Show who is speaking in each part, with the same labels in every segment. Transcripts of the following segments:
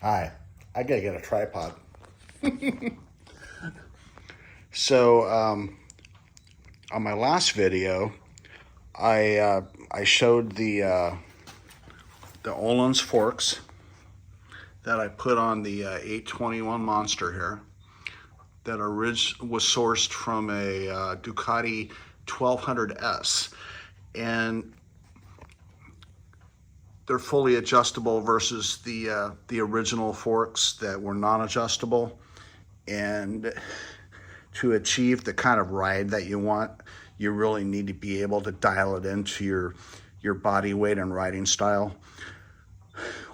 Speaker 1: Hi, I gotta get a tripod. So on my last video, I showed the Öhlins forks that I put on the 821 Monster here. That was sourced from a Ducati 1200S, and they're fully adjustable versus the original forks that were non-adjustable. And to achieve the kind of ride that you want, you really need to be able to dial it into your body weight and riding style.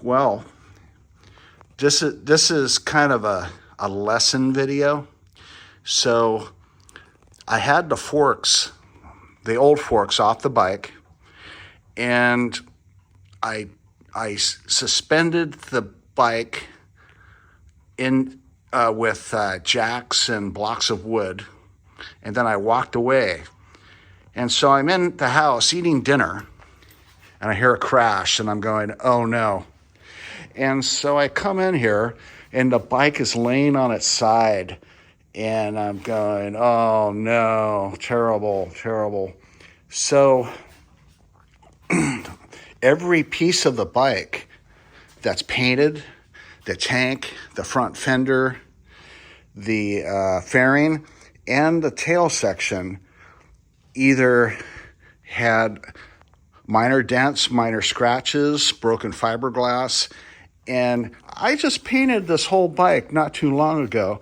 Speaker 1: Well, this is kind of a lesson video. So I had the old forks off the bike, and I suspended the bike in with jacks and blocks of wood, and then I walked away. And so I'm in the house eating dinner, and I hear a crash, and I'm going, oh no. And so I come in here, and the bike is laying on its side, and I'm going, oh no, terrible, terrible. So every piece of the bike that's painted, the tank, the front fender, the fairing, and the tail section either had minor dents, minor scratches, broken fiberglass. And I just painted this whole bike not too long ago.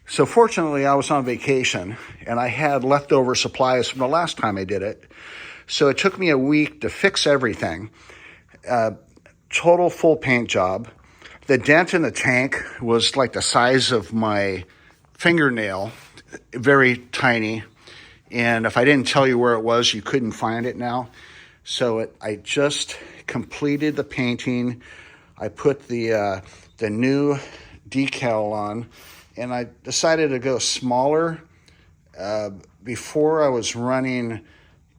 Speaker 1: So fortunately, I was on vacation, and I had leftover supplies from the last time I did it. So it took me a week to fix everything. Total full paint job. The dent in the tank was like the size of my fingernail, very tiny. And if I didn't tell you where it was, you couldn't find it now. So I just completed the painting. I put the new decal on, and I decided to go smaller. Before I was running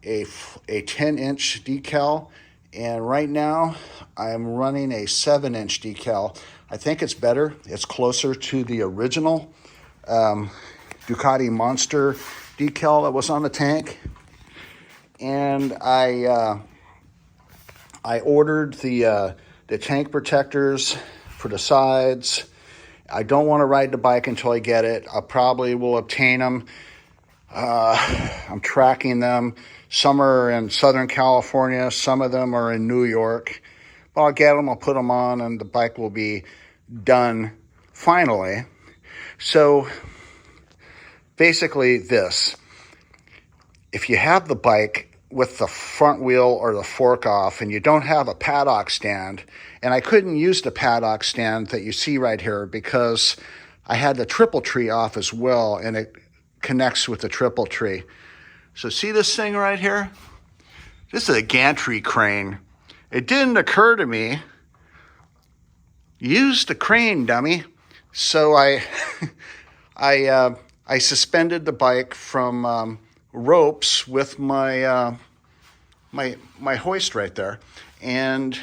Speaker 1: a 10-inch decal, and right now I'm running a 7-inch decal. I think it's better. It's closer to the original Ducati Monster decal that was on the tank. And I ordered the tank protectors for the sides. I don't want to ride the bike until I get it. I probably will obtain them. I'm tracking them. Some are in Southern California. Some of them are in New York. But I'll get them, I'll put them on, and the bike will be done finally. So basically this. If you have the bike with the front wheel or the fork off and you don't have a paddock stand, and I couldn't use the paddock stand that you see right here because I had the triple tree off as well, and it connects with the triple tree. So see this thing right here? This is a gantry crane. It didn't occur to me, use the crane, dummy. So I suspended the bike from ropes with my my hoist right there, and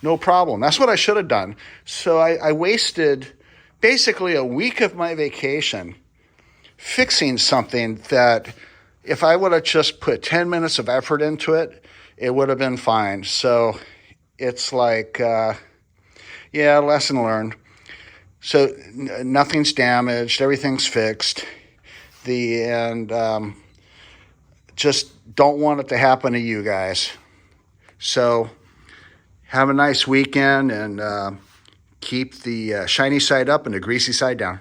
Speaker 1: no problem. That's what I should have done. So I wasted basically a week of my vacation fixing something that if I would have just put 10 minutes of effort into it, it would have been fine. So it's like, yeah, lesson learned. So nothing's damaged, everything's fixed. Just don't want it to happen to you guys. So have a nice weekend, and keep the shiny side up and the greasy side down.